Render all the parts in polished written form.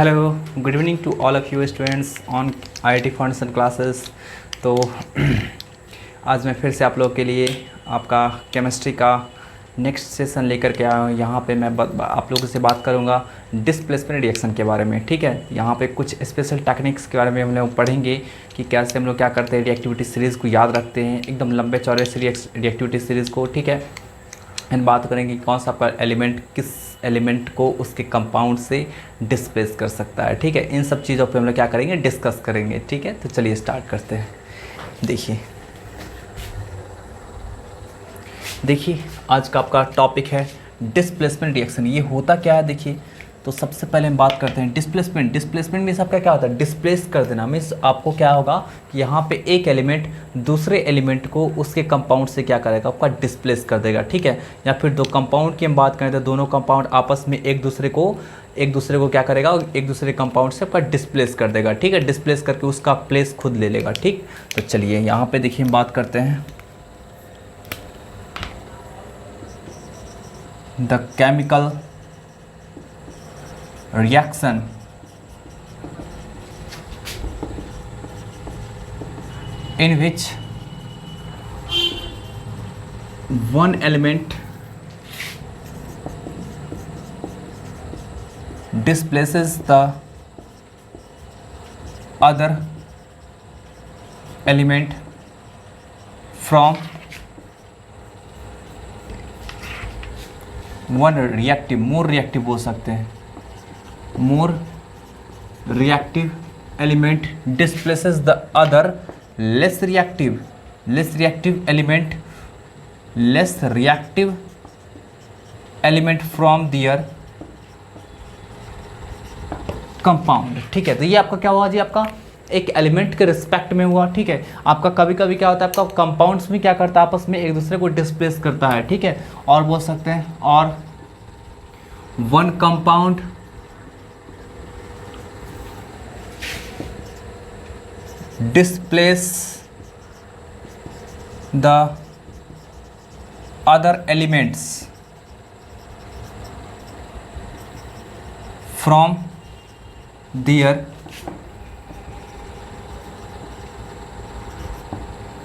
Hello, good evening to all of you students on IIT foundation classes. तो आज मैं फिर से आप लोगों के लिए आपका केमिस्ट्री का नेक्स्ट सेशन लेकर के आया हूँ। यहाँ पे मैं आप लोगों से बात करूँगा डिस्प्लेसमेंट रिएक्शन के बारे में। ठीक है, यहाँ पे कुछ स्पेशल टेक्निक्स के बारे में हम लोग पढ़ेंगे कि कैसे हम लोग क्या करते हैं, रिएक्टिविटी सीरीज़ को याद रखते हैं, एकदम लंबे चौड़े से रिएक्टिविटी सीरीज़ को। ठीक है, एंड बात करेंगे कौन सा आपका एलिमेंट किस एलिमेंट को उसके कंपाउंड से डिस्प्लेस कर सकता है। ठीक है, इन सब चीज़ों पे हम लोग क्या करेंगे, डिस्कस करेंगे। ठीक है, तो चलिए स्टार्ट करते हैं। देखिए आज का आपका टॉपिक है डिस्प्लेसमेंट रिएक्शन। ये होता क्या है देखिए, तो सबसे पहले हम बात करते हैं डिस्प्लेसमेंट मीन्स आपका क्या होता है, डिस्प्लेस कर देना। मीन्स आपको क्या होगा कि यहाँ पे एक एलिमेंट दूसरे एलिमेंट को उसके कंपाउंड से क्या करेगा, आपका डिस्प्लेस कर देगा। ठीक है, या फिर दो कंपाउंड की हम बात करें तो दोनों कंपाउंड आपस में एक दूसरे को क्या करेगा, एक दूसरे कंपाउंड से आपका डिस्प्लेस कर देगा। ठीक है, डिस्प्लेस करके उसका प्लेस खुद ले लेगा। ठीक, तो चलिए यहाँ पे देखिए हम बात करते हैं the chemical reaction in which one element displaces the other element from one reactive, more reactive बोल सकते हैं, more reactive element displaces the other less reactive element from their compound। ठीक है, तो ये आपका क्या हुआ जी, आपका एक एलिमेंट के रिस्पेक्ट में हुआ। ठीक है, आपका कभी कभी क्या होता है, आपका कंपाउंड्स में क्या करता है, आपस में एक दूसरे को डिस्प्लेस करता है। ठीक है, और बोल सकते हैं और one compound displace the other elements from their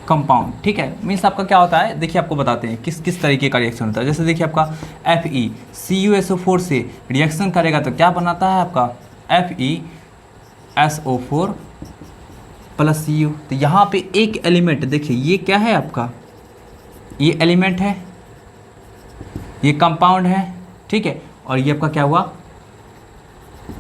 compound. ठीक है, मीन्स आपका क्या होता है, देखिए आपको बताते हैं किस किस तरीके का रिएक्शन होता है। जैसे देखिए आपका FeCuSO4 से रिएक्शन करेगा तो क्या बनाता है आपका FeSO4 प्लस Cu। तो यहाँ पे एक एलिमेंट देखिए, ये क्या है आपका, ये एलिमेंट है, ये कंपाउंड है। ठीक है, और ये आपका क्या हुआ,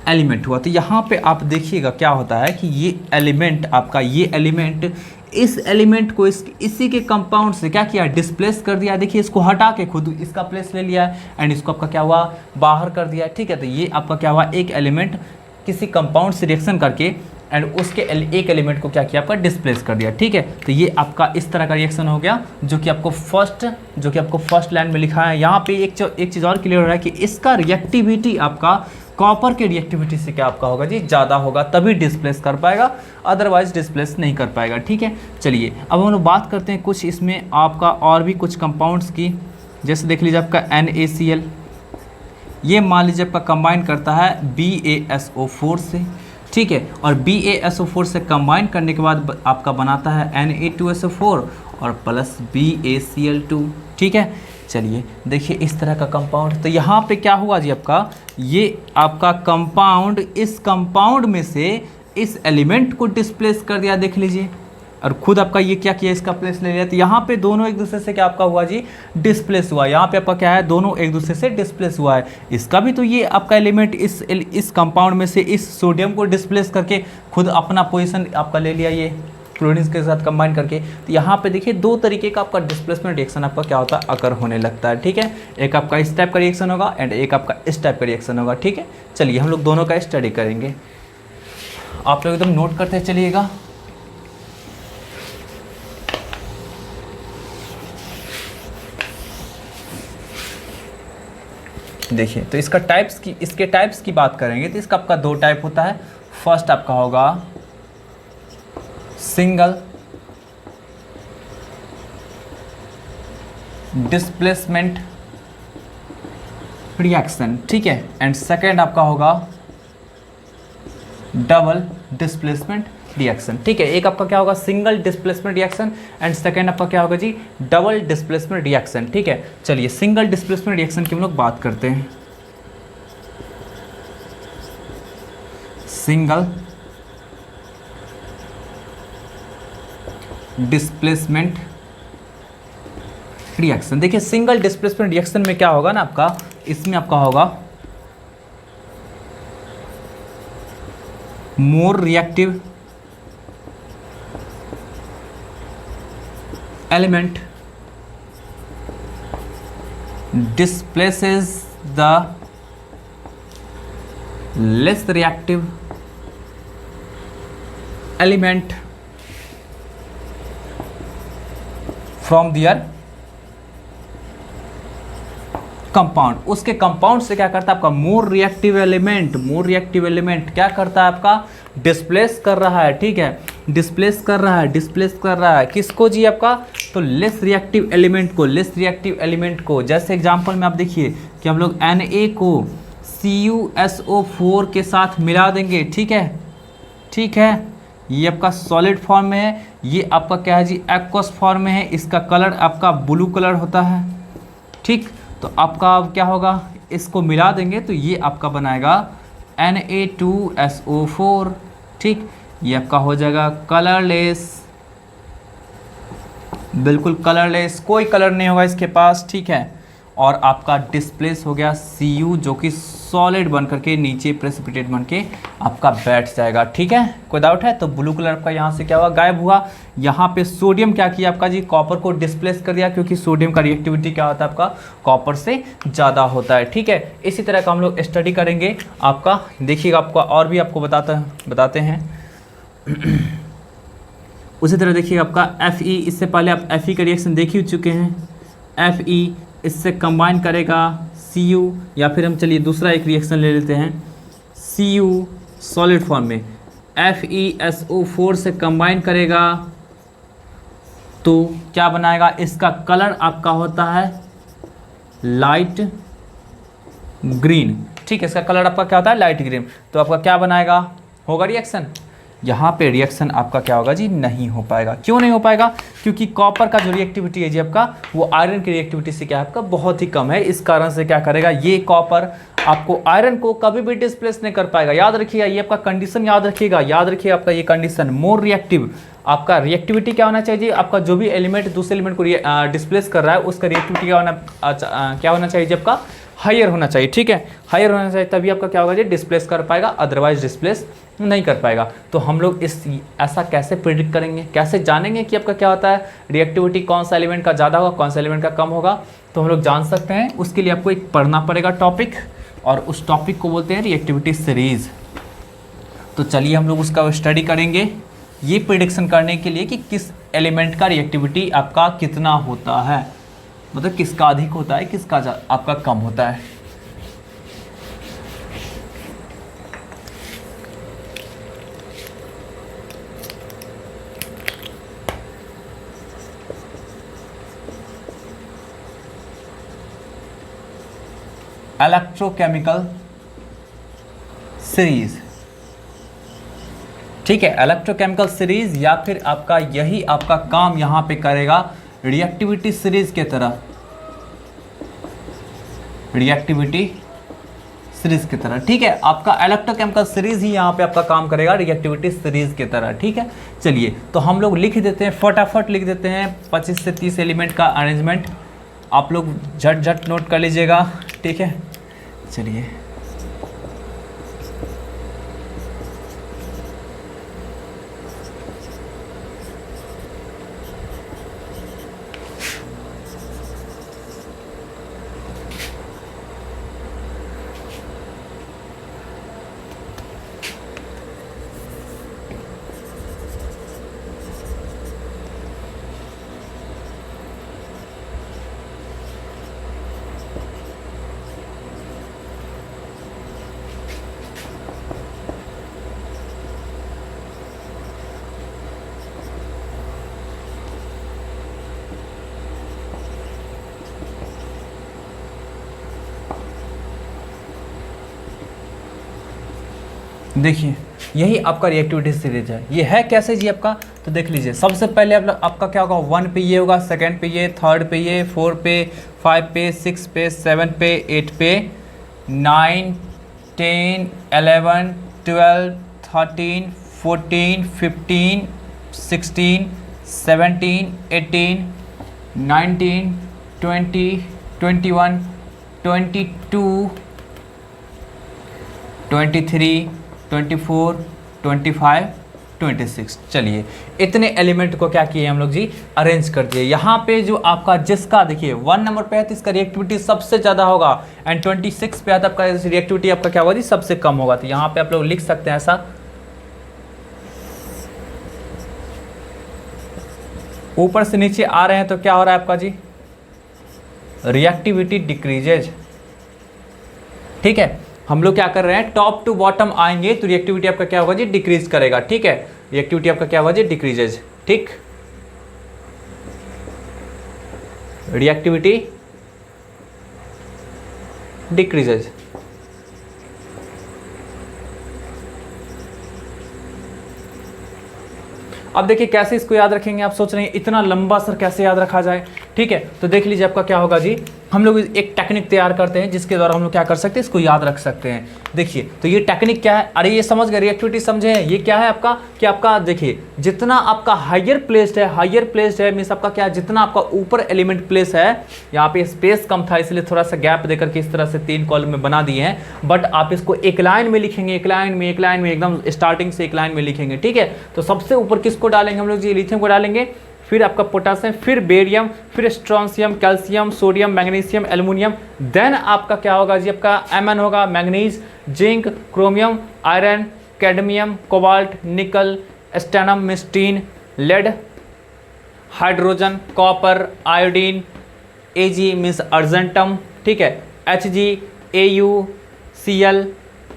एलिमेंट हुआ। तो यहाँ पे आप देखिएगा क्या होता है कि ये एलिमेंट आपका, ये एलिमेंट इस एलिमेंट को इसी के कंपाउंड से क्या किया, डिस्प्लेस कर दिया। देखिए इसको हटा के खुद इसका प्लेस ले लिया है एंड इसको आपका क्या हुआ, बाहर कर दिया। ठीक है, तो ये आपका क्या हुआ, एक एलिमेंट किसी कंपाउंड से रिएक्शन करके एंड उसके एक एलिमेंट को क्या किया, आपका डिस्प्लेस कर दिया। ठीक है, तो ये आपका इस तरह का रिएक्शन हो गया, जो कि आपको फर्स्ट लाइन में लिखा है। यहाँ पे एक चीज़ और क्लियर हो रहा है कि इसका रिएक्टिविटी आपका कॉपर के रिएक्टिविटी से क्या आपका होगा जी, ज़्यादा होगा, तभी डिस्प्लेस कर पाएगा, अदरवाइज डिस्प्लेस नहीं कर पाएगा। ठीक है, चलिए अब हम लोग बात करते हैं कुछ इसमें आपका और भी कुछ कंपाउंड्स की। जैसे देख लीजिए आपका NaCl, ये मान लीजिए आपका कंबाइन करता है BaSO4 से। ठीक है, और BaSO4 से कंबाइन करने के बाद आपका बनाता है Na2SO4 और प्लस BaCl2। ठीक है, चलिए देखिए इस तरह का कंपाउंड। तो यहाँ पे क्या हुआ जी, आपका ये आपका कंपाउंड इस कंपाउंड में से इस एलिमेंट को डिस्प्लेस कर दिया, देख लीजिए, और खुद आपका ये क्या किया, इसका प्लेस ले लिया। तो यहाँ पे दोनों एक दूसरे से क्या आपका हुआ जी, डिस्प्लेस हुआ। यहाँ पे आपका क्या है, दोनों एक दूसरे से डिस्प्लेस हुआ है। इसका भी तो ये आपका एलिमेंट इस कंपाउंड में से इस सोडियम को डिस्प्लेस करके खुद अपना पोजीशन आपका ले लिया, ये क्लोरीन के साथ कंबाइन करके। तो यहाँ पे देखिए दो तरीके का आपका डिस्प्लेसमेंट रिएक्शन आपका क्या होता है, अकर होने लगता है। ठीक है, एक आपका इस टाइप का रिएक्शन होगा एंड एक आपका इस टाइप का रिएक्शन होगा। ठीक है, चलिए हम लोग दोनों का स्टडी करेंगे, आप लोग एकदम नोट करते चलिएगा। देखिए तो इसके टाइप्स की बात करेंगे तो इसका आपका दो टाइप होता है। फर्स्ट आपका होगा सिंगल डिस्प्लेसमेंट रिएक्शन, ठीक है, एंड सेकेंड आपका होगा डबल डिस्प्लेसमेंट रिएक्शन। ठीक है, एक आपका क्या होगा single displacement reaction and second आपका क्या होगा जी डबल डिस्प्लेसमेंट रिएक्शन। ठीक है, चलिए सिंगल डिस्प्लेसमेंट रिएक्शन की हम लोग बात करते हैं। सिंगल डिस्प्लेसमेंट रिएक्शन, देखिए सिंगल डिस्प्लेसमेंट रिएक्शन में क्या होगा ना आपका, इसमें आपका होगा more reactive element displaces the less reactive element from their compound. उसके कंपाउंड से क्या करता है आपका more reactive element, more reactive element क्या करता है आपका डिस्प्लेस कर रहा है। ठीक है, डिस्प्लेस कर रहा है, डिस्प्लेस कर रहा है किसको जी आपका, तो लेस रिएक्टिव एलिमेंट को, लेस रिएक्टिव एलिमेंट को। जैसे एग्जांपल में आप देखिए कि हम लोग Na को CuSO4 के साथ मिला देंगे। ठीक है, ठीक है, ये आपका सॉलिड फॉर्म में है, ये आपका क्या है जी एक्वस फॉर्म में है, इसका कलर आपका ब्लू कलर होता है। ठीक, तो आपका अब क्या होगा, इसको मिला देंगे तो ये आपका बनाएगा Na2SO4। ठीक, ये आपका हो जाएगा कलरलेस, बिल्कुल कलरलेस, कोई कलर नहीं होगा इसके पास। ठीक है, और आपका डिस्प्लेस हो गया Cu जो कि सॉलिड बन करके नीचे प्रेसिपिटेट बन के आपका बैठ जाएगा। ठीक है, कोई डाउट है, तो ब्लू कलर का यहाँ से क्या हुआ गायब हुआ। यहाँ पे सोडियम क्या किया आपका जी कॉपर को डिस्प्लेस कर दिया, क्योंकि सोडियम का रिएक्टिविटी क्या होता है आपका कॉपर से ज़्यादा होता है। ठीक है, इसी तरह का हम लोग स्टडी करेंगे आपका, देखिएगा आपका और भी आपको बताते हैं। उसी तरह देखिए आपका Fe, इससे पहले आप Fe का रिएक्शन देख ही चुके हैं। Fe इससे कंबाइन करेगा Cu, या फिर हम चलिए दूसरा एक रिएक्शन ले लेते हैं, Cu सॉलिड फॉर्म में FeSO4 से कंबाइन करेगा तो क्या बनाएगा, इसका कलर आपका होता है लाइट ग्रीन। ठीक है, इसका कलर आपका क्या होता है लाइट ग्रीन, तो आपका क्या बनाएगा होगा रिएक्शन। यहाँ पे रिएक्शन आपका क्या होगा जी नहीं हो पाएगा। क्यों नहीं हो पाएगा, क्योंकि कॉपर का जो रिएक्टिविटी है जी आपका वो आयरन की रिएक्टिविटी से क्या है आपका बहुत ही कम है। इस कारण से क्या करेगा ये कॉपर आपको आयरन को कभी भी डिस्प्लेस नहीं कर पाएगा। याद रखिएगा ये आपका कंडीशन, याद रखिएगा आपका ये कंडीशन मोर रिएक्टिव। आपका रिएक्टिविटी क्या होना चाहिए, आपका जो भी एलिमेंट दूसरे एलिमेंट को डिस्प्लेस कर रहा है उसका रिएक्टिविटी क्या होना चाहिए जी आपका हायर होना चाहिए। ठीक है, हायर होना चाहिए, तभी आपका क्या होगा जी डिस्प्लेस कर पाएगा, अदरवाइज डिस्प्लेस नहीं कर पाएगा। तो हम लोग ऐसा कैसे प्रिडिक्ट करेंगे, कैसे जानेंगे कि आपका क्या होता है रिएक्टिविटी कौन सा एलिमेंट का ज़्यादा होगा कौन सा एलिमेंट का कम होगा, तो हम लोग जान सकते हैं। उसके लिए आपको एक पढ़ना पड़ेगा टॉपिक, और उस टॉपिक को बोलते हैं रिएक्टिविटी सीरीज। तो चलिए हम लोग उसका स्टडी करेंगे ये प्रिडिक्शन करने के लिए कि किस एलिमेंट का रिएक्टिविटी आपका कितना होता है, मतलब किसका अधिक होता है किसका आपका कम होता है। इलेक्ट्रोकेमिकल सीरीज, ठीक है, इलेक्ट्रोकेमिकल सीरीज, या फिर आपका यही आपका काम यहां पे करेगा रिएक्टिविटी सीरीज के तरह, रिएक्टिविटी सीरीज की तरह। ठीक है, आपका इलेक्ट्रोकेमिकल सीरीज ही यहाँ पे आपका काम करेगा रिएक्टिविटी सीरीज की तरह। ठीक है, चलिए तो हम लोग लिख देते हैं, फटाफट लिख देते हैं 25 से 30 एलिमेंट का अरेंजमेंट, आप लोग झट झट नोट कर लीजिएगा। ठीक है, चलिए देखिए यही आपका रिएक्टिविटी सीरीज है। ये है कैसे जी आपका, तो देख लीजिए। सबसे पहले आपका क्या होगा, 1 पे ये होगा, सेकंड पे ये, थर्ड पे ये, 4 पे, 5 पे, 6 पे, 7 पे, 8 पे, 9, 10, 11, 12, 13, 14, 15, 16, 17, 18, 19, 20, 21, 22, 23, 24, 25, 26। चलिए इतने एलिमेंट को क्या किए हम लोग जी, अरेंज कर दिए। यहाँ पे जो आपका जिसका देखिए 1 नंबर पे है तो इसका रिएक्टिविटी सबसे ज़्यादा होगा, एंड 26 पे आता है आपका रिएक्टिविटी आपका क्या होगा जी, सबसे कम होगा। तो यहाँ पे आप लोग लिख सकते हैं ऐसा, ऊपर से नीचे आ रहे हैं तो क्या हो रहा है आपका जी, रिएक्टिविटी डिक्रीजेज। ठीक है, हम लोग क्या कर रहे हैं, टॉप टू बॉटम आएंगे तो रिएक्टिविटी आपका क्या होगा जी, डिक्रीज करेगा। ठीक है, रिएक्टिविटी आपका क्या होगा जी, डिक्रीजेज। ठीक, रिएक्टिविटी डिक्रीजेज। अब देखिए कैसे इसको याद रखेंगे, आप सोच रहे हैं इतना लंबा सर कैसे याद रखा जाए। ठीक है, तो देख लीजिए आपका क्या होगा जी, हम लोग एक टेक्निक तैयार करते हैं जिसके द्वारा हम लोग क्या कर सकते हैं, इसको याद रख सकते हैं। देखिए तो ये टेक्निक क्या है, अरे ये समझ गए, रिएक्टिविटी समझे हैं, ये क्या है आपका, कि आपका देखिए जितना आपका हायर प्लेस्ड है मीन्स आपका क्या, जितना आपका ऊपर एलिमेंट प्लेस है, यहाँ पे स्पेस कम था इसलिए थोड़ा सा गैप देकर के इस तरह से 3 कॉलम में बना दिए हैं, बट आप इसको एक लाइन में लिखेंगे, एक लाइन में एकदम स्टार्टिंग से एक लाइन में लिखेंगे। ठीक है, तो सबसे ऊपर किसको डालेंगे हम लोग जी, लिथियम को डालेंगे, फिर आपका पोटासियम, फिर बेरियम, फिर strontium, calcium, sodium, magnesium, aluminium, then आपका क्या होगा जी, आपका Mn होगा, manganese, zinc, chromium, iron, cadmium, cobalt, nickel, stannum, मिस्टीन, lead, hydrogen, copper, iodine, Ag means argentum. ठीक है, Hg, Au, Cl,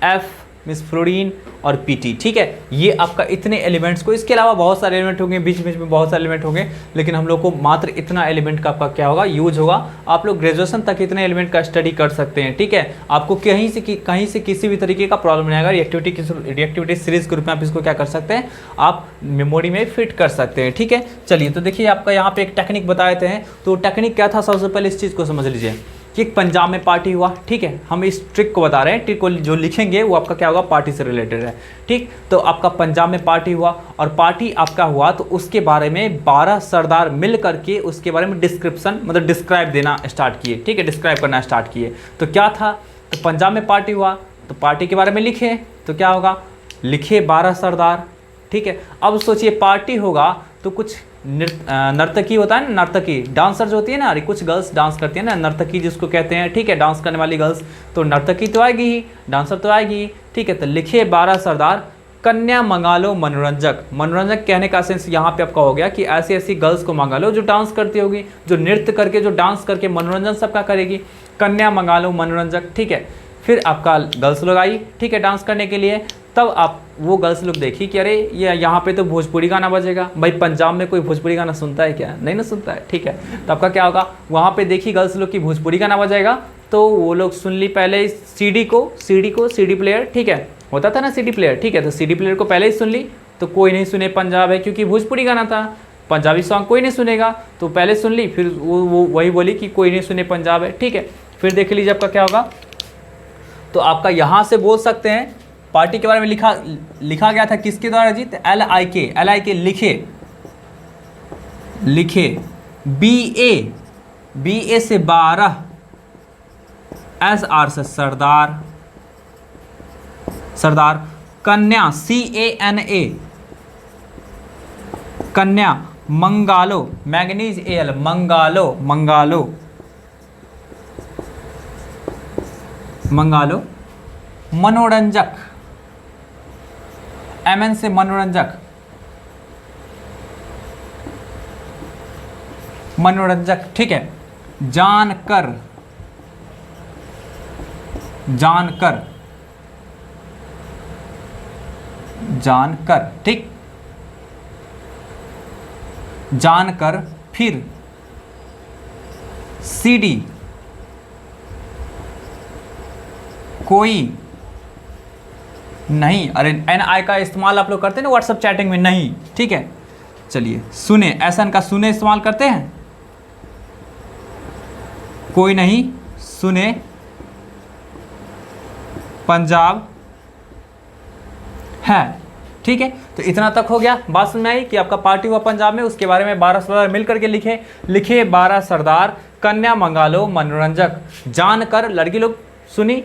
F means fluorine और Pt। ठीक है, ये आपका इतने एलिमेंट्स को, इसके अलावा बहुत सारे एलिमेंट होंगे, बीच बीच में बहुत सारे एलिमेंट होंगे, लेकिन हम लोग को मात्र इतना एलिमेंट का आपका क्या होगा, यूज होगा। आप लोग ग्रेजुएशन तक इतने एलिमेंट का स्टडी कर सकते हैं। ठीक है, आपको कहीं से किसी भी तरीके का प्रॉब्लम नहीं आएगा। रिएक्टिविटी सीरीज के रूप में आप इसको क्या कर सकते हैं, आप मेमोरी में फिट कर सकते हैं। ठीक है, चलिए तो देखिए आपका यहाँ पे एक टेक्निक बताए थे हैं, तो टेक्निक क्या था, सबसे पहले इस चीज़ को समझ लीजिए कि एक पंजाब में पार्टी हुआ। ठीक है, हम इस ट्रिक को बता रहे हैं, ट्रिक को जो लिखेंगे वो आपका क्या होगा, पार्टी से रिलेटेड है। ठीक, तो आपका पंजाब में पार्टी हुआ और पार्टी आपका हुआ तो उसके बारे में 12 सरदार मिल करके उसके बारे में डिस्क्रिप्शन मतलब डिस्क्राइब देना स्टार्ट किए। ठीक है, डिस्क्राइब करना स्टार्ट किए। तो क्या था, तो पंजाब में पार्टी हुआ तो पार्टी के बारे में लिखे, तो क्या होगा, लिखे 12 सरदार। ठीक है, अब सोचिए पार्टी होगा तो कुछ नर्तकी होता है ना, नर्तकी डांसर जो होती है ना, अरे कुछ गर्ल्स डांस करती है ना, नर्तकी जिसको कहते हैं। ठीक है, डांस करने वाली गर्ल्स, तो नर्तकी तो आएगी ही, डांसर तो आएगी ही। ठीक है, तो लिखे 12 सरदार, कन्या मंगा लो मनोरंजक। मनोरंजक कहने का सेंस यहाँ पे आपका हो गया कि ऐसी ऐसी गर्ल्स को मंगा लो जो डांस करती होगी, जो नृत्य करके, जो डांस करके मनोरंजन सबका करेगी, कन्या मंगा लो मनोरंजक। ठीक है, फिर आपका गर्ल्स लोग आई, ठीक है, डांस करने के लिए। तब आप वो गर्ल्स लोग देखी कि अरे ये यहाँ पे तो भोजपुरी गाना बजेगा। भाई पंजाब में कोई भोजपुरी गाना सुनता है क्या, नहीं ना सुनता है। ठीक है, तो आपका क्या होगा, वहाँ पे देखी गर्ल्स लोग की भोजपुरी गाना बजेगा, तो वो लोग सुन ली पहले सीडी प्लेयर। ठीक है, होता था ना सीडी प्लेयर। ठीक है, तो सीडी प्लेयर को पहले ही सुन ली, तो कोई नहीं सुने पंजाब है क्योंकि भोजपुरी गाना था, पंजाबी सॉन्ग कोई नहीं सुनेगा, तो पहले सुन ली, फिर वो वही बोली कि कोई नहीं सुने पंजाब है। ठीक है, फिर देख लीजिए आपका क्या होगा, तो आपका यहाँ से बोल सकते हैं पार्टी के बारे में लिखा गया था किसके द्वारा जी, LIK लिखे BA से 12, SR से सरदार, कन्या CANA कन्या, मंगालो मैग्नीज AL मंगालो, मनोरंजक MN से मनोरंजक। ठीक है, जानकर ठीक, जानकर, फिर CD कोई नहीं, अरे एन आई का इस्तेमाल आप लोग करते हैं ना व्हाट्सएप चैटिंग में? नहीं, ठीक है। चलिए सुने, एसन का सुने इस्तेमाल करते हैं? कोई नहीं। सुने पंजाब है, ठीक है। तो इतना तक हो गया। बात समझ में आई कि आपका पार्टी हुआ पंजाब में, उसके बारे में 12 सरदार मिल करके लिखे 12 सरदार कन्या मंगालो मनोरंजक, जानकर लड़की लोग सुनी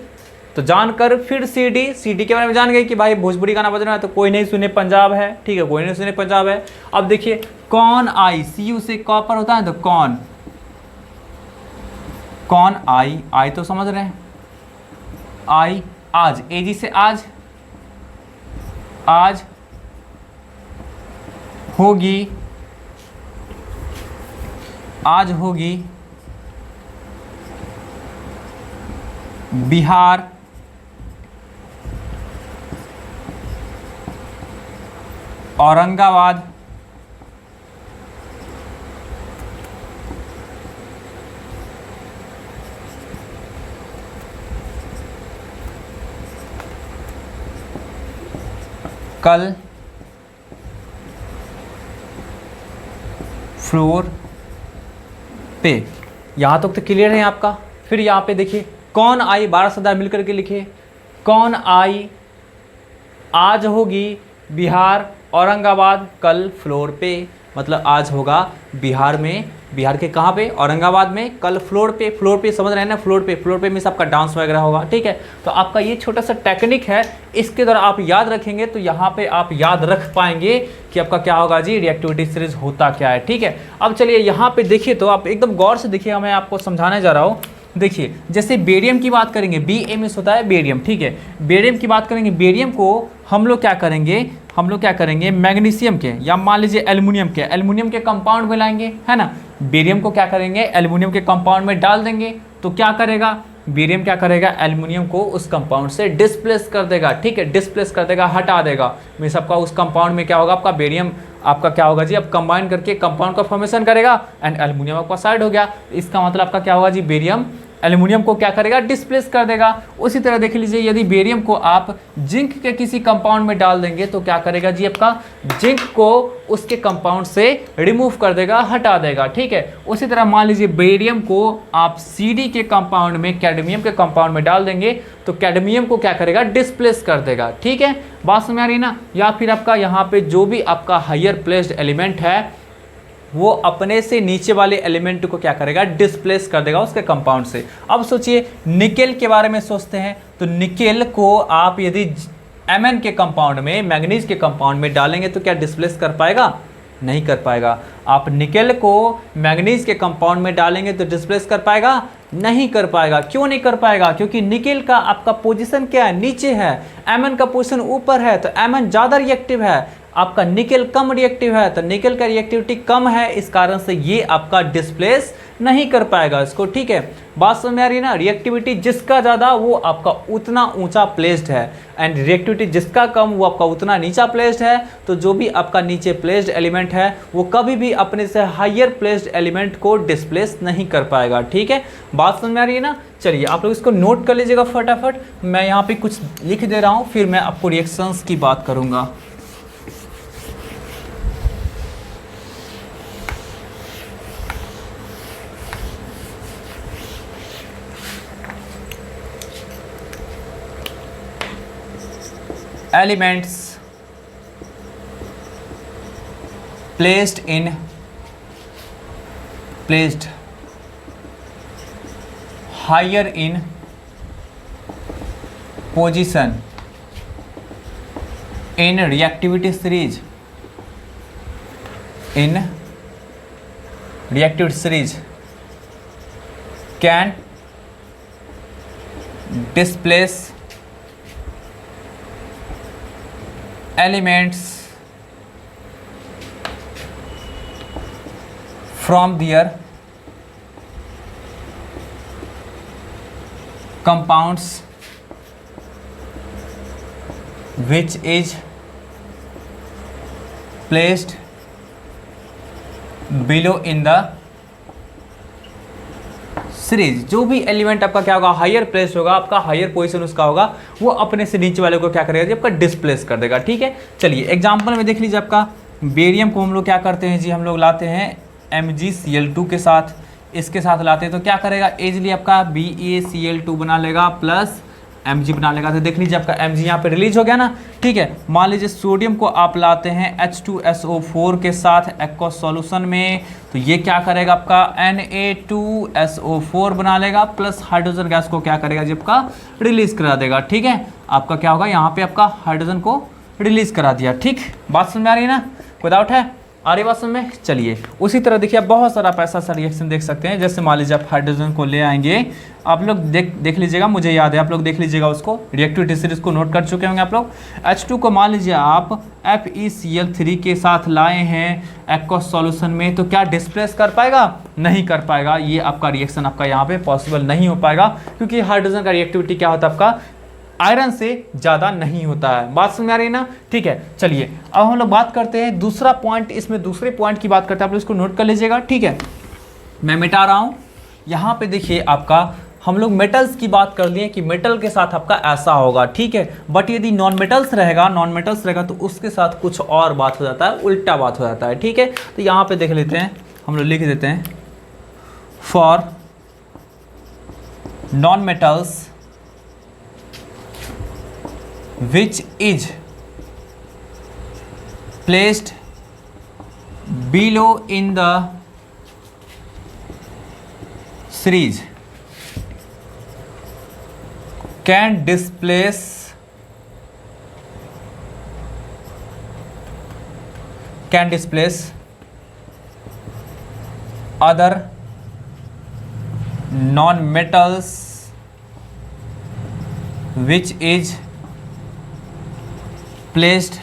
तो जानकर फिर सीडी के बारे में जान गई कि भाई भोजपुरी गाना बज रहा है, तो कोई नहीं सुने पंजाब है, ठीक है, कोई नहीं सुने पंजाब है। अब देखिए कौन आई, सी यू से कॉपर होता है तो कौन आई तो समझ रहे हैं, आई आज, एजी से आज होगी, आज होगी बिहार औरंगाबाद कल फ्लोर पे। यहाँ तक तो क्लियर है आपका। फिर यहाँ पे देखिए कौन आई, 12 सरदार मिलकर के लिखे, कौन आई आज होगी बिहार औरंगाबाद कल फ्लोर पे, मतलब आज होगा बिहार में, बिहार के कहाँ पे, औरंगाबाद में, कल फ्लोर पे समझ रहे हैं ना, फ्लोर पे मीन्स आपका डांस वगैरह होगा, ठीक है। तो आपका ये छोटा सा टेक्निक है, इसके द्वारा आप याद रखेंगे तो यहाँ पे आप याद रख पाएंगे कि आपका क्या होगा जी, रिएक्टिविटी सीरीज होता क्या है, ठीक है। अब चलिए यहाँ पे देखिए, तो आप एकदम गौर से देखिए, मैं आपको समझाने जा रहा हूँ। देखिए जैसे बेरियम की बात करेंगे, BAMS होता है बेरियम, ठीक है। बेरियम की बात करेंगे, बेरियम को हम लोग क्या करेंगे, मैग्नीशियम के या मान लीजिए एल्युमिनियम के कंपाउंड में लाएंगे, है ना। बेरियम को क्या करेंगे, एल्युमिनियम के कंपाउंड में डाल देंगे, तो क्या करेगा बेरियम, क्या करेगा, एल्युमिनियम को उस कंपाउंड से डिस्प्लेस कर देगा, ठीक है, डिस्प्लेस कर देगा, हटा देगा। मीन्स आपका उस कंपाउंड में क्या होगा, आपका बेरियम आपका क्या होगा जी, अब कंबाइन करके कंपाउंड का फॉर्मेशन करेगा एंड एल्युमिनियम आपका साइड हो गया। इसका मतलब आपका क्या होगा जी, बेरियम एल्युमिनियम को क्या करेगा, डिस्प्लेस कर देगा। उसी तरह देख लीजिए, यदि बेरियम को आप जिंक के किसी कंपाउंड में डाल देंगे तो क्या करेगा जी, आपका जिंक को उसके कंपाउंड से रिमूव कर देगा, हटा देगा, ठीक है। उसी तरह मान लीजिए बेरियम को आप CD के कंपाउंड में, कैडमियम के कंपाउंड में डाल देंगे तो कैडमियम को क्या करेगा, डिस्प्लेस कर देगा, ठीक है। बात समझ आ रही ना। या फिर आपका यहाँ पे जो भी आपका हायर प्लेस्ड एलिमेंट है वो अपने से नीचे वाले एलिमेंट को क्या करेगा, डिस्प्लेस कर देगा उसके कंपाउंड से। अब सोचिए निकेल के बारे में सोचते हैं, तो निकेल को आप यदि Mn के कंपाउंड में, मैग्नीज के कंपाउंड में डालेंगे तो क्या डिस्प्लेस कर पाएगा, नहीं कर पाएगा। आप निकेल को मैग्नीज के कंपाउंड में डालेंगे तो डिस्प्लेस कर पाएगा, नहीं कर पाएगा। क्यों नहीं कर पाएगा, क्योंकि निकेल का आपका पोजीशन क्या है, नीचे है, Mn का पोजीशन ऊपर है, तो Mn ज़्यादा रिएक्टिव है, आपका निकेल कम रिएक्टिव है, तो निकेल का रिएक्टिविटी कम है, इस कारण से ये आपका डिस्प्लेस नहीं कर पाएगा इसको, ठीक है। बात समझ में आ रही है ना। रिएक्टिविटी जिसका ज़्यादा वो आपका उतना ऊंचा प्लेस्ड है एंड रिएक्टिविटी जिसका कम वो आपका उतना नीचा प्लेस्ड है। तो जो भी आपका नीचे प्लेस्ड एलिमेंट है वो कभी भी अपने से हायर प्लेस्ड एलिमेंट को डिस्प्लेस नहीं कर पाएगा, ठीक है। बात समझ में आ रही है ना। चलिए आप लोग इसको नोट कर लीजिएगा फटाफट। मैं यहाँ पे कुछ लिख दे रहा हूँ, फिर मैं आपको रिएक्शंस की बात करूँगा। Elements placed higher in position in reactivity series can displace elements from their compounds which is placed below in the series, जो भी एलिमेंट आपका क्या होगा, हायर प्लेस होगा, आपका हायर पोजीशन उसका होगा, वो अपने से नीचे वाले को क्या करेगा जी, आपका डिस्प्लेस कर देगा। ठीक है, चलिए एग्जांपल में देख लीजिए, आपका बेरियम को हम लोग क्या करते हैं जी, हम लोग लाते हैं MgCl2 के साथ, इसके साथ लाते हैं तो क्या करेगा, इजली आपका BaCl2 बना लेगा प्लस Mg बना लेगा। तो देख लीजिए आपका Mg यहाँ पे रिलीज हो गया ना। ठीक है, मान लीजिए सोडियम को आप लाते हैं H2SO4 के साथ एक्वस सॉल्यूशन में, तो ये क्या करेगा, आपका Na2SO4 बना लेगा प्लस हाइड्रोजन गैस को क्या करेगा जी, आपका रिलीज करा देगा। ठीक है, आपका क्या होगा, यहाँ पे आपका हाइड्रोजन को रिलीज करा दिया। ठीक, बात समझ में आ रही है ना, कोई डाउट है, आ रही बात समझ में। चलिए उसी तरह देखिए आप बहुत सारा ऐसा सा रिएक्शन देख सकते हैं, जैसे मान लीजिए आप हाइड्रोजन को ले आएंगे, आप लोग देख लीजिएगा, मुझे याद है आप लोग देख लीजिएगा उसको, रिएक्टिविटी सीरीज को नोट कर चुके होंगे आप लोग। H2 को मान लीजिए आप FeCl3 के साथ लाए हैं एक्वस सॉल्यूशन में, तो क्या डिस्प्लेस कर पाएगा, नहीं कर पाएगा। ये आपका रिएक्शन आपका यहाँ पे पॉसिबल नहीं हो पाएगा, क्योंकि हाइड्रोजन का रिएक्टिविटी क्या होता है, आपका आयरन से ज़्यादा नहीं होता है। बात समझ आ रही है ना। ठीक है, चलिए अब हम लोग बात करते हैं दूसरा पॉइंट, इसमें दूसरे पॉइंट की बात करते हैं, आप लोग इसको नोट कर लीजिएगा। ठीक है, मैं मिटा रहा हूँ यहाँ पे, देखिए आपका हम लोग मेटल्स की बात कर लिए कि मेटल के साथ आपका ऐसा होगा। ठीक है, बट यदि नॉन मेटल्स रहेगा तो उसके साथ कुछ और बात हो जाता है, उल्टा बात हो जाता है। ठीक है, तो यहाँ पे देख लेते हैं, हम लोग लिख देते हैं for non metals which is placed below in the series can displace other non-metals which is placed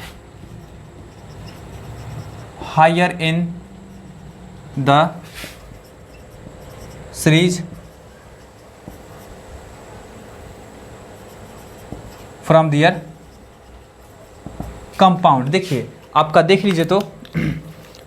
higher in the series from their compound। देखिए आपका देख लीजिए, तो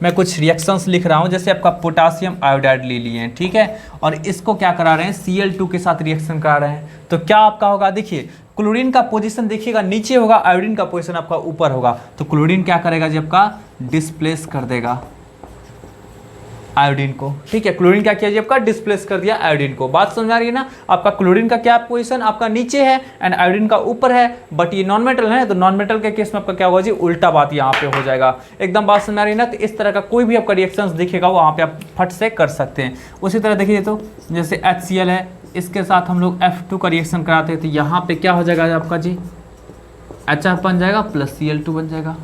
मैं कुछ रिएक्शंस लिख रहा हूँ, जैसे आपका पोटासियम आयोडाइड ले लिए हैं। ठीक है, और इसको क्या करा रहे हैं, Cl2 के साथ रिएक्शन करा रहे हैं, तो क्या आपका होगा, देखिए क्लोरीन का पोजीशन देखिएगा नीचे होगा, आयोडीन का पोजीशन आपका ऊपर होगा, तो क्लोरीन क्या करेगा जी, आपका डिस्प्लेस कर देगा आयोडीन को। ठीक है, क्लोरीन क्या किया जी, आपका डिस्प्लेस कर दिया आयोडीन को। बात समझ आ रही है ना। आपका क्लोरीन का क्या पोजीशन आपका नीचे है एंड आयोडीन का ऊपर है, बट ये नॉन मेटल है, तो नॉन मेटल के केस में आपका क्या होगा जी, उल्टा बात यहाँ पे हो जाएगा। एकदम बात समझ आ रही है ना। तो इस तरह का कोई भी आपका रिएक्शंस दिखेगा वहाँ पे आप फट से कर सकते हैं। उसी तरह देखिए, तो जैसे HCl है, इसके साथ हम लोग F2 का रिएक्शन कराते हैं, तो यहाँ पे क्या हो जाएगा आपका जी, HF बन जाएगा प्लस Cl2 बन जाएगा।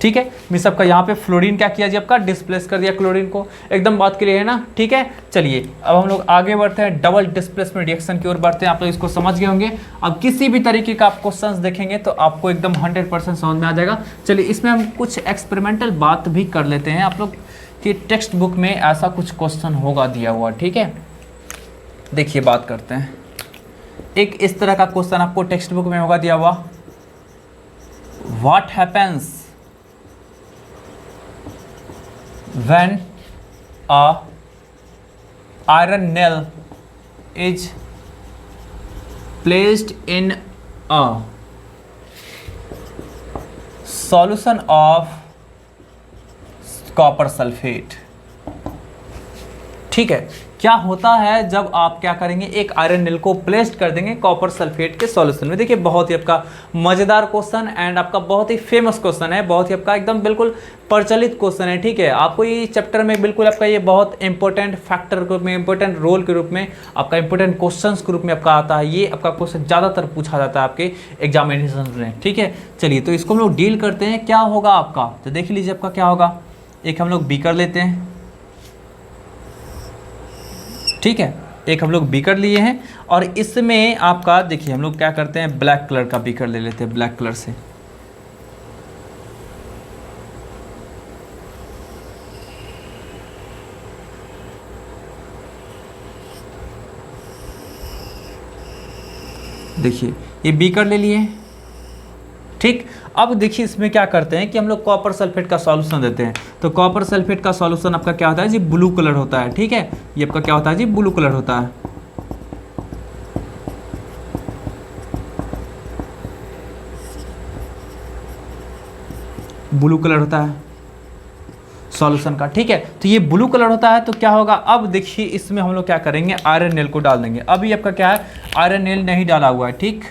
ठीक है, मिस आपका यहाँ पे फ्लोरीन क्या किया जी, आपका डिस्प्लेस कर दिया क्लोरीन को। एकदम बात क्लियर है ना। ठीक है, चलिए अब हम लोग आगे बढ़ते हैं, डबल डिस्प्लेसमेंट रिएक्शन की ओर बढ़ते हैं। आप लोग इसको समझ गए होंगे। अब किसी भी तरीके का आप क्वेश्चंस देखेंगे तो आपको एकदम 100% समझ में आ जाएगा। चलिए इसमें हम कुछ एक्सपेरिमेंटल बात भी कर लेते हैं। आप लोग की टेक्स्ट बुक में ऐसा कुछ क्वेश्चन होगा दिया हुआ। ठीक है, देखिए बात करते हैं। एक इस तरह का क्वेश्चन आपको टेक्स्ट बुक में होगा दिया हुआ, what happens when a iron nail is placed in a solution of copper sulfate। ठीक है, क्या होता है जब आप क्या करेंगे, एक आयरन नेल को प्लेस्ड कर देंगे कॉपर सल्फेट के सॉल्यूशन में। देखिए बहुत ही आपका मज़ेदार क्वेश्चन एंड आपका बहुत ही फेमस क्वेश्चन है, बहुत ही आपका एकदम बिल्कुल प्रचलित क्वेश्चन है। ठीक है, आपको ये चैप्टर में बिल्कुल आपका ये बहुत इंपॉर्टेंट फैक्टर के रूप में, इंपॉर्टेंट रोल के रूप में, आपका इंपॉर्टेंट क्वेश्चन के रूप में आपका आता है। ये आपका क्वेश्चन ज़्यादातर पूछा जाता है आपके एग्जामिनेशन में। ठीक है, चलिए तो इसको हम लोग डील करते हैं। क्या होगा आपका, तो देख लीजिए आपका क्या होगा। एक हम लोग बीकर लेते हैं। ठीक है, एक हम लोग बीकर लिए हैं और इसमें आपका देखिए हम लोग क्या करते हैं, ब्लैक कलर का बीकर ले लेते हैं, ब्लैक कलर से। देखिए ये बीकर ले लिए। ठीक, अब देखिए इसमें क्या करते हैं कि हम लोग कॉपर सल्फेट का सॉल्यूशन देते हैं। तो कॉपर सल्फेट का सॉल्यूशन आपका क्या होता है जी, ब्लू कलर होता है। ठीक है, ये आपका क्या होता है जी, ब्लू कलर होता है। ब्लू कलर होता है सॉल्यूशन का। ठीक है, तो ये ब्लू कलर होता है। तो क्या होगा, अब देखिए इसमें हम लोग क्या करेंगे, आयरन नेल को डाल देंगे। अभी आपका क्या है, आयरन नेल नहीं डाला हुआ है। ठीक,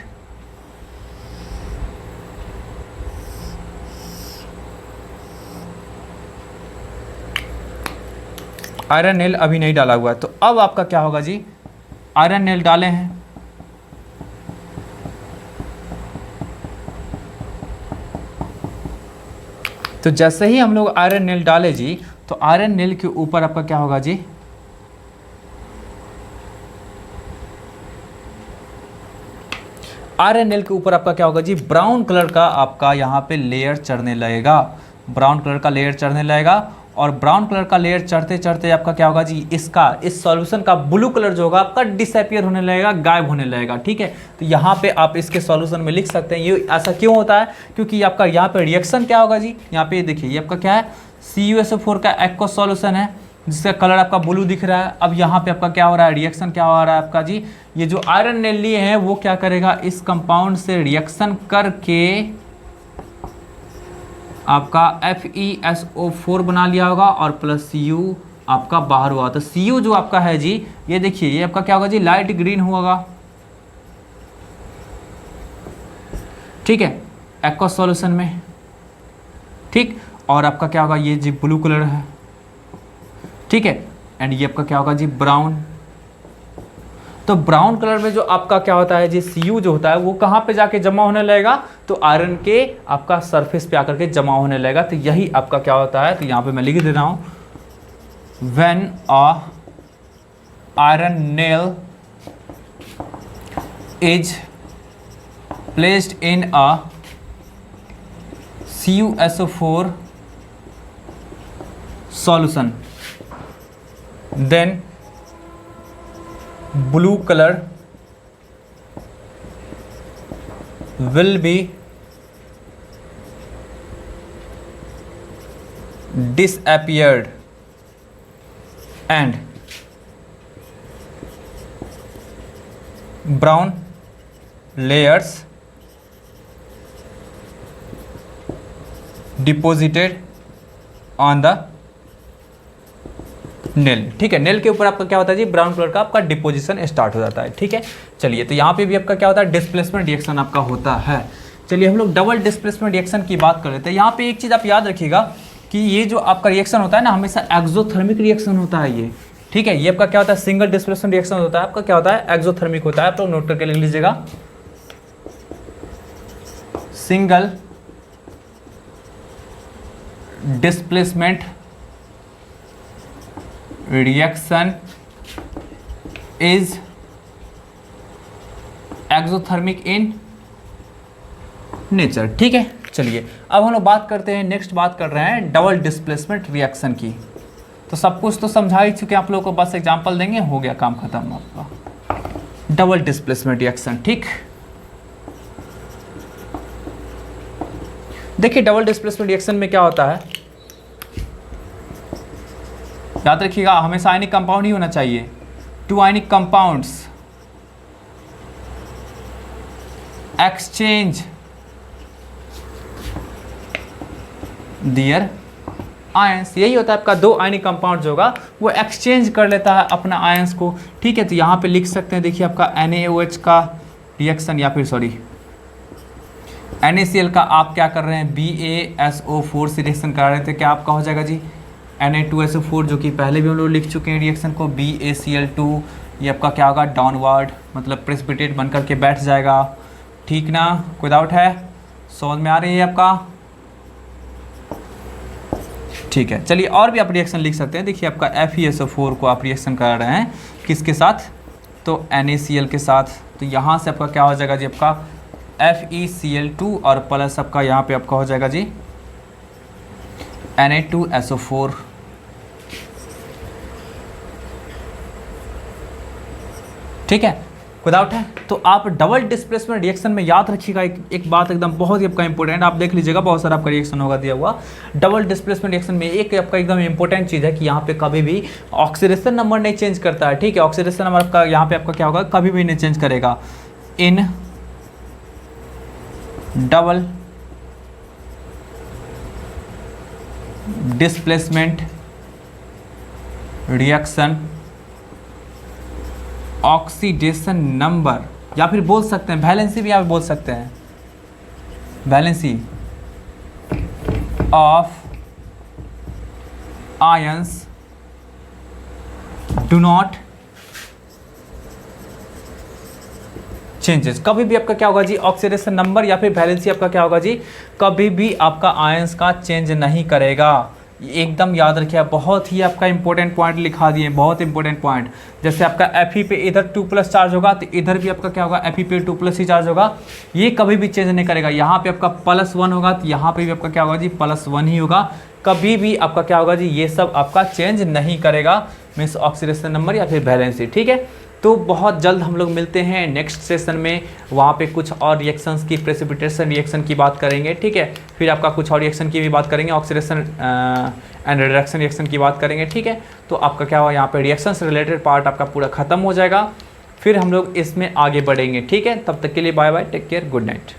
आयरन नेल अभी नहीं डाला हुआ है। तो अब आपका क्या होगा जी, आयरन नेल डाले हैं, तो जैसे ही हम लोग आयरन नेल डाले जी, तो आयरन नेल के ऊपर आपका क्या होगा जी, आयरन नेल के ऊपर आपका क्या होगा जी, ब्राउन कलर का आपका यहाँ पे लेयर चढ़ने लगेगा। ब्राउन कलर का लेयर चढ़ने लगेगा, और ब्राउन कलर का लेयर चढ़ते चढ़ते आपका क्या होगा जी, इसका इस सॉल्यूशन का ब्लू कलर जो होगा आपका डिसअपियर होने लगेगा, गायब होने लगेगा। ठीक है, तो यहाँ पे आप इसके सॉल्यूशन में लिख सकते हैं। ये ऐसा क्यों होता है, क्योंकि आपका यहाँ पे रिएक्शन क्या होगा जी, यहाँ पे देखिए ये आपका क्या है, CuSO4 का एक्वस सॉल्यूशन है, जिसका कलर आपका ब्लू दिख रहा है। अब यहाँ पे आपका क्या हो रहा है, रिएक्शन क्या हो रहा है आपका जी, ये जो आयरन नेल लिए हैं वो क्या करेगा, इस कंपाउंड से रिएक्शन करके आपका FeSO4 बना लिया होगा, और प्लस Cu आपका बाहर हुआ। तो Cu जो आपका है जी, ये देखिए ये आपका क्या होगा जी, लाइट ग्रीन होगा। ठीक है, एक्वस सॉल्यूशन में। ठीक, और आपका क्या होगा, ये जी ब्लू कलर है। ठीक है, एंड ये आपका क्या होगा जी, ब्राउन। तो ब्राउन कलर में जो आपका क्या होता है जी, Cu जो होता है वो कहाँ पे जाके जमा होने लगेगा, तो आयरन के आपका सरफेस पे आकर के जमा होने लगेगा। तो यही आपका क्या होता है, तो यहाँ पे मैं लिख दे रहा हूँ, when a iron nail is placed in a CuSO4 solution, then blue color will be disappeared and brown layers deposited on the nail. ठीक है, नेल के ऊपर आपका क्या होता है जी, ब्राउन कलर का आपका डिपोजिशन स्टार्ट हो जाता है। ठीक है, चलिए तो यहाँ पे भी आपका क्या होता है, डिस्प्लेसमेंट रिएक्शन आपका होता है। चलिए हम लोग डबल डिस्प्लेसमेंट रिएक्शन की बात कर लेते हैं। यहाँ पे एक चीज़ आप याद रखिएगा कि ये जो आपका रिएक्शन होता है ना, हमेशा एक्सोथर्मिक रिएक्शन होता है ये। ठीक है, ये आपका क्या होता है, सिंगल डिस्प्लेसमेंट रिएक्शन होता है, आपका क्या होता है, एक्सोथर्मिक होता है। आप लोग नोट करके लिख लीजिएगा, single displacement reaction is exothermic in nature. ठीक है, चलिए अब हम लोग बात करते हैं, नेक्स्ट बात कर रहे हैं डबल डिस्प्लेसमेंट रिएक्शन की। तो सब कुछ तो समझा ही चुके आप लोगों को, बस एग्जांपल देंगे, हो गया काम खत्म आपका। डबल डिस्प्लेसमेंट रिएक्शन, ठीक, देखिए डबल डिस्प्लेसमेंट रिएक्शन में क्या होता है, याद रखिएगा हमेशा आयनिक कंपाउंड ही होना चाहिए। Two ionic compounds exchange their ions, यही होता है आपका, दो आयनिक कंपाउंड जो होगा वो एक्सचेंज कर लेता है अपना आयंस को। ठीक है, तो यहाँ पे लिख सकते हैं, देखिए आपका NaOH का रिएक्शन, या फिर सॉरी NaCl का आप क्या कर रहे हैं, BaSO4 से रिएक्शन करा रहे थे, क्या आपका हो जाएगा जी Na2SO4, जो कि पहले भी हम लोग लिख चुके हैं रिएक्शन को, BaCl2, ये आपका क्या होगा, डाउनवर्ड मतलब प्रेसिपिटेट बन करके बैठ जाएगा। ठीक ना, कोई डाउट है, समझ में आ रही है आपका? ठीक है, चलिए और भी आप रिएक्शन लिख सकते हैं। देखिए आपका FeSO4 को आप रिएक्शन करा रहे हैं किसके साथ, तो NaCl के साथ। तो यहाँ से आपका क्या हो जाएगा जी, आपका FeCl2 और प्लस आपका यहाँ पे आपका हो जाएगा जी Na2SO4। ठीक है, विदाउट है। तो आप डबल डिस्प्लेसमेंट रिएक्शन में याद रखिएगा एक बात एकदम बहुत ही आपका इंपॉर्टेंट, आप देख लीजिएगा बहुत सारा आपका रिएक्शन होगा दिया हुआ। डबल डिस्प्लेसमेंट रिएक्शन में एक आपका एकदम इंपॉर्टेंट चीज़ है कि यहाँ पे कभी भी ऑक्सीडेशन नंबर नहीं चेंज करता है, ठीक है। ऑक्सीडेशन नंबर आपका यहाँ पे आपका क्या होगा, कभी भी नहीं चेंज करेगा in double displacement reaction oxidation number, या फिर बोल सकते हैं वैलेंसी भी आप बोल सकते हैं, valency of ions do not changes. कभी भी आपका क्या होगा जी, ऑक्सीडेशन नंबर या फिर वैलेंसी आपका क्या होगा जी, कभी भी आपका आयंस का चेंज नहीं करेगा। एकदम याद रखिए, बहुत ही आपका इंपॉर्टेंट पॉइंट लिखा दिए, बहुत इंपॉर्टेंट पॉइंट। जैसे आपका Fe पे इधर 2+ चार्ज होगा तो इधर भी आपका क्या होगा, Fe पे 2+ ही चार्ज होगा, ये कभी भी चेंज नहीं करेगा। यहाँ पे आपका +1 होगा तो यहाँ पे भी आपका क्या होगा जी, +1 ही होगा, कभी भी आपका क्या होगा जी, ये सब आपका चेंज नहीं करेगा, मीन्स ऑक्सीडेशन नंबर या फिर वैलेंसी, ठीक है। तो बहुत जल्द हम लोग मिलते हैं नेक्स्ट सेशन में, वहाँ पे कुछ और रिएक्शंस की, प्रेसिपिटेशन रिएक्शन की बात करेंगे, ठीक है। फिर आपका कुछ और रिएक्शन की भी बात करेंगे, ऑक्सीडेशन एंड रिडक्शन रिएक्शन की बात करेंगे, ठीक है। तो आपका क्या हुआ, यहाँ पे रिएक्शन से रिलेटेड पार्ट आपका पूरा खत्म हो जाएगा, फिर हम लोग इसमें आगे बढ़ेंगे, ठीक है। तब तक के लिए bye bye, take care, good night.